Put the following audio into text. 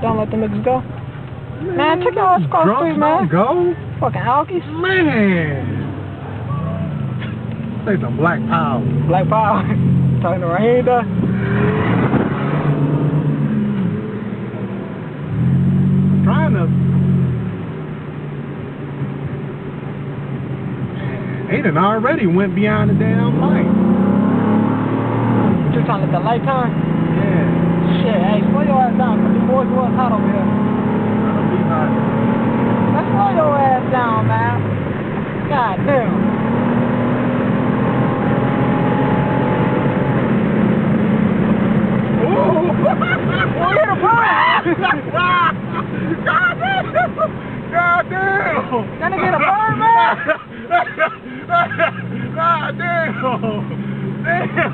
Don't let them niggas go. Man, check your ass across the street, man. Go? Fucking alkies. Man. Say some black power. Black power. Talking to Raheem, though. Trying to. They done already went beyond the damn light. You trying to let the light turn? Yeah. Shit, hey, slow your ass down, because the boys was hot over here. That'll be hot. Let's slow your ass down, man. God damn. Ooh! Oh, you're the bird! God damn! God damn! That nigga hit a bird, man! God damn! Damn!